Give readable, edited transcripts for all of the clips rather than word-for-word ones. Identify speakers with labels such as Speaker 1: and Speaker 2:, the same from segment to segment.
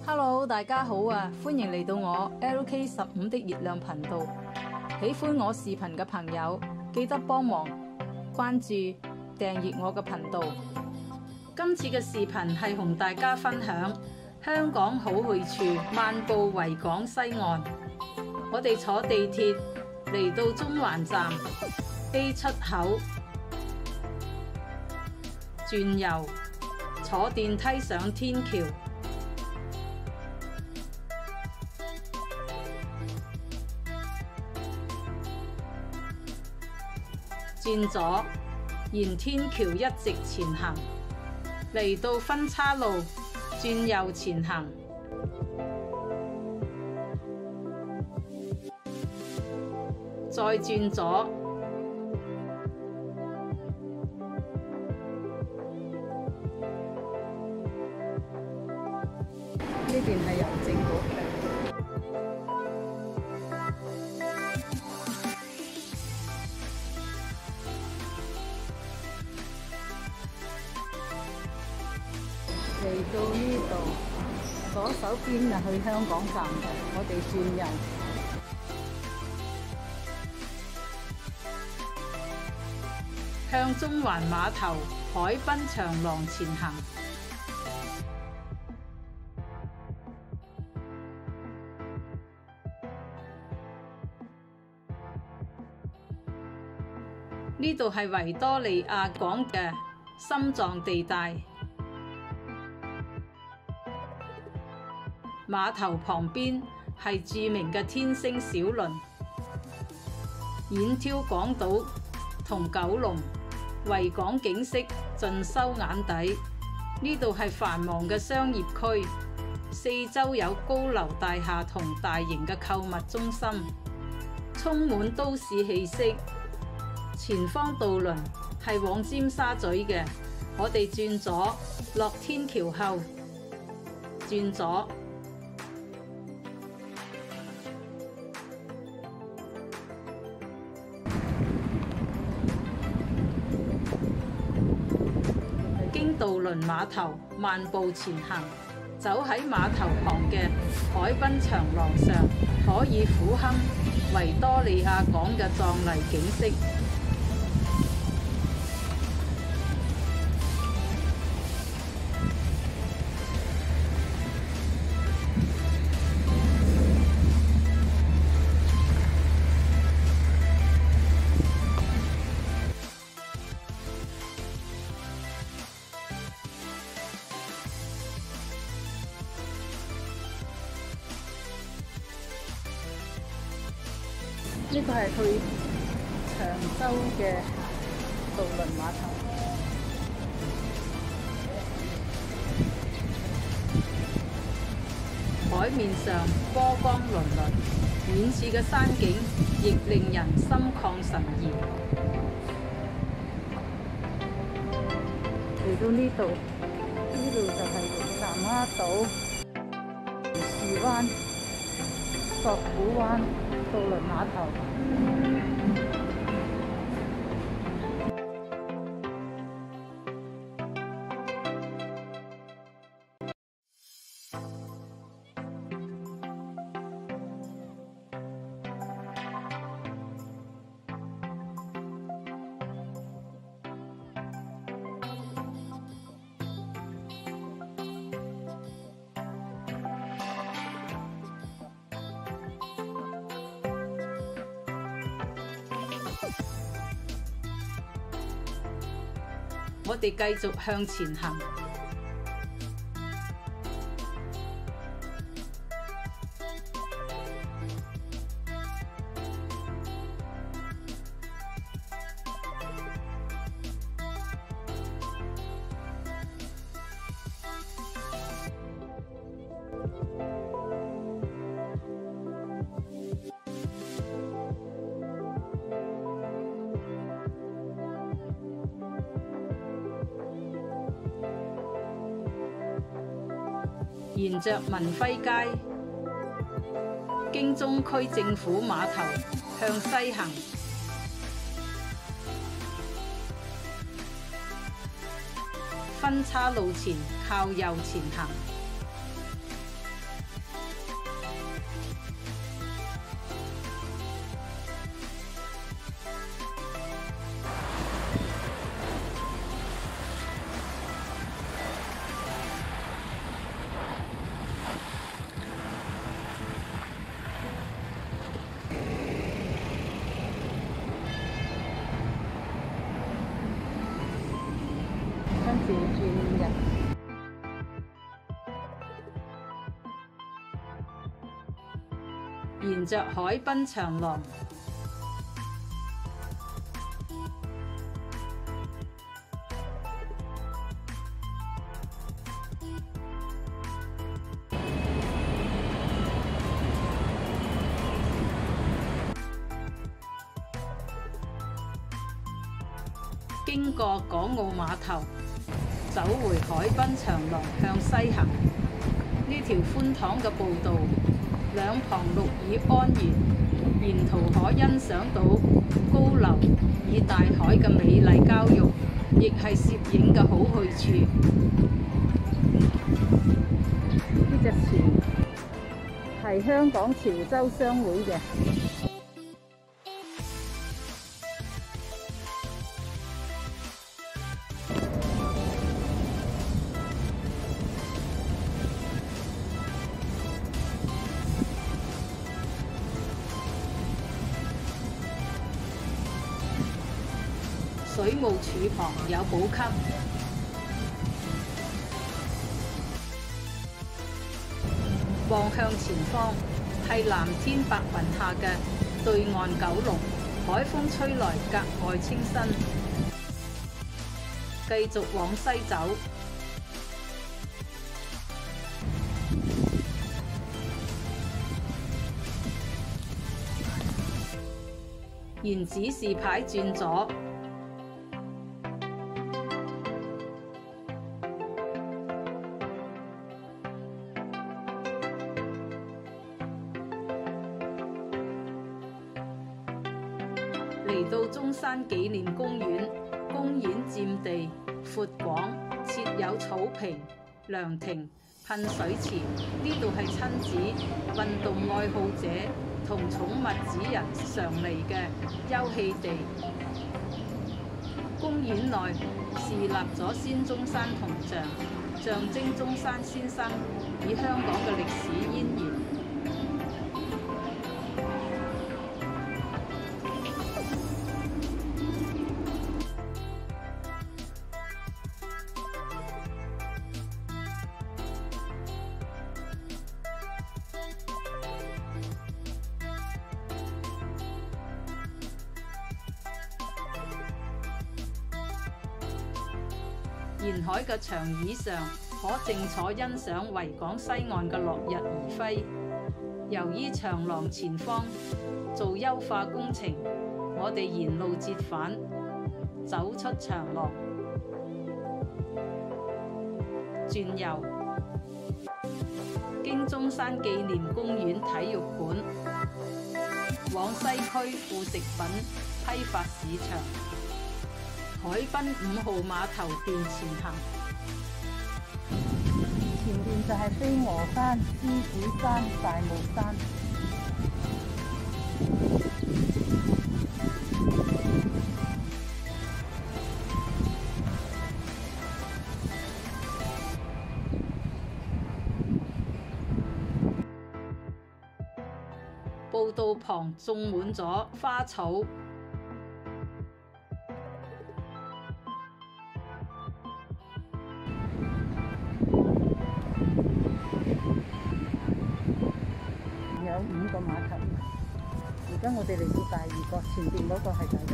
Speaker 1: Hello， 大家好啊！歡迎嚟到我 LK15 的月亮頻道。喜歡我視頻嘅朋友，記得幫忙關注、訂閱我嘅頻道。今次嘅視頻係同大家分享香港好去處漫步維港西岸。我哋坐地鐵嚟到中環站 A 出口，轉右，坐電梯上天橋。轉左，沿天橋一直前行，嚟到分岔路，轉右前行。再轉左，呢邊係郵政局嘅。嚟到呢度，左手邊就去香港站嘅，我哋轉右，向中環碼頭海濱長廊前行。呢度係維多利亞港嘅心臟地帶。碼頭旁邊係著名嘅天星小輪，遠眺港島同九龍，維港景色盡收眼底。呢度係繁忙嘅商業區，四周有高樓大廈同大型嘅購物中心，充滿都市氣息。前方渡輪係往尖沙咀嘅，我哋轉左，落天橋後轉左。經渡輪碼頭漫步前行，走喺碼頭旁嘅海濱長廊上，可以俯瞰維多利亞港嘅壯麗景色。呢個係去長洲嘅渡輪碼頭，海面上波光粼粼，遠處嘅山景亦令人心曠神怡。嚟到呢度就係南丫島、漁樹灣、索罟灣渡輪碼頭。我哋繼續向前行，沿着文輝街，經中區政府碼頭向西行，分岔路前靠右前行。
Speaker 2: 念嘅。
Speaker 1: 沿着海濱長廊，經過港澳碼頭，走回海濱長廊向西行。呢條寬敞嘅步道，兩旁綠意安然，沿途可欣賞到高樓與大海嘅美麗交融，亦係攝影嘅好去處。
Speaker 2: 呢隻船係香港潮州商會嘅。
Speaker 1: 水務署旁有補給，望向前方係藍天白雲下嘅對岸九龍，海風吹來格外清新。繼續往西走，沿指示牌轉左。嚟到中山紀念公園，公園佔地闊廣，設有草坪、涼亭、噴水池。呢度係親子、運動愛好者同寵物主人常嚟嘅休憩地。公園內豎立咗孫中山銅像，象徵中山先生與香港嘅歷史淵源。沿海嘅長椅上，可靜坐欣賞維港西岸嘅落日餘暉。由於長廊前方做優化工程，我哋沿路折返，走出長廊，轉右，經中山紀念公園體育館，往西區副食品批發市場。海濱5號碼頭段前行，
Speaker 2: 前面就係飛鵝山、獅子山、大帽山。
Speaker 1: 步道旁種滿咗花草。
Speaker 2: 有5個碼頭，而家我哋嚟到第2個，前邊嗰個係第1。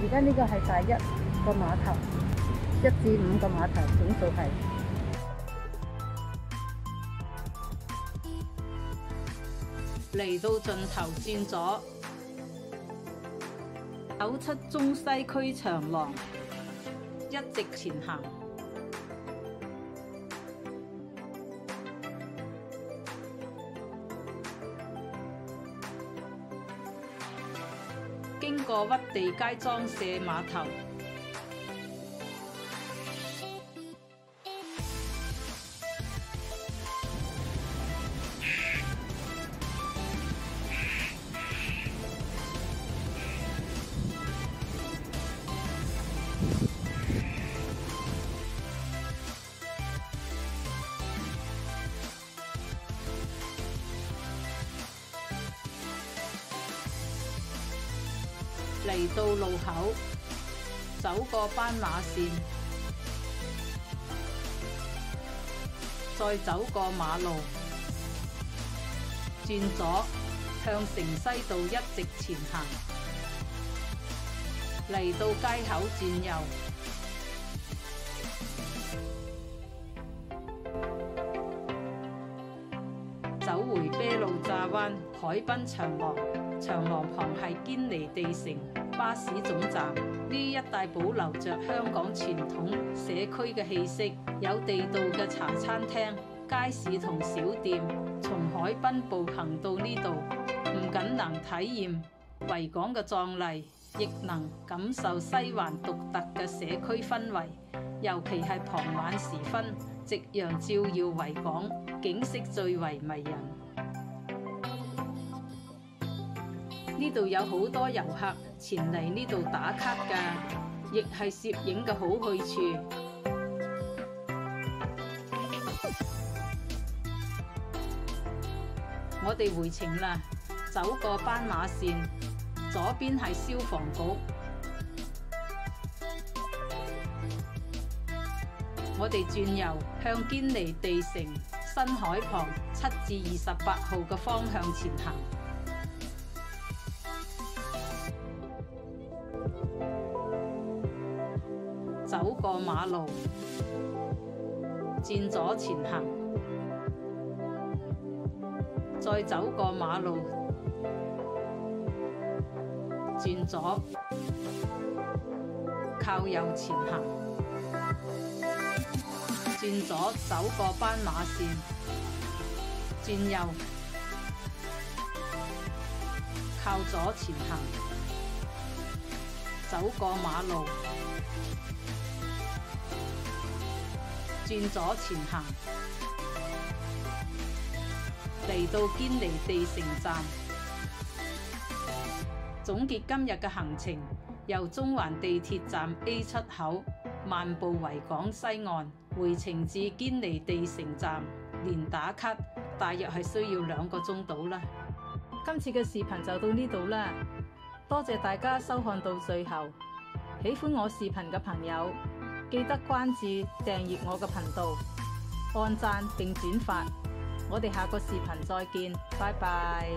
Speaker 2: 而家呢個係第1個碼頭，1至5個碼頭總數係。
Speaker 1: 嚟到盡頭轉左，走出中西區長廊，一直前行，經過屈地街裝卸碼頭，嚟到路口，走過斑馬線，再走過馬路，轉左向城西道一直前行，嚟到街口轉右，走回啤路乍灣海濱長廊，長廊旁係堅尼地城巴士總站。呢一帶保留着香港傳統社區嘅氣息，有地道嘅茶餐廳、街市同小店。從海濱步行到呢度，唔僅能體驗維港嘅壯麗，亦能感受西環獨特嘅社區氛圍。尤其係傍晚時分，夕陽照耀維港，景色最為迷人。呢度有好多遊客前嚟呢度打卡㗎，亦係攝影嘅好去處。我哋回程啦，走過斑馬線，左邊係消防局。我哋轉右向堅尼地城新海旁7至28號嘅方向前行。走過馬路，轉左前行，再走過馬路，轉左，靠右前行，轉左走過斑馬線，轉右，靠左前行，走過馬路，轉左前行，嚟到堅尼地城站。總結今日嘅行程，由中環地鐵站 A7 口漫步維港西岸，回程至堅尼地城站，連打卡大約係需要2個鐘到啦。今次嘅視頻就到呢度啦，多謝大家收看到最後。喜歡我視頻嘅朋友，記得關注訂閱我嘅頻道，按讚並轉發。我哋下個視頻再見，拜拜。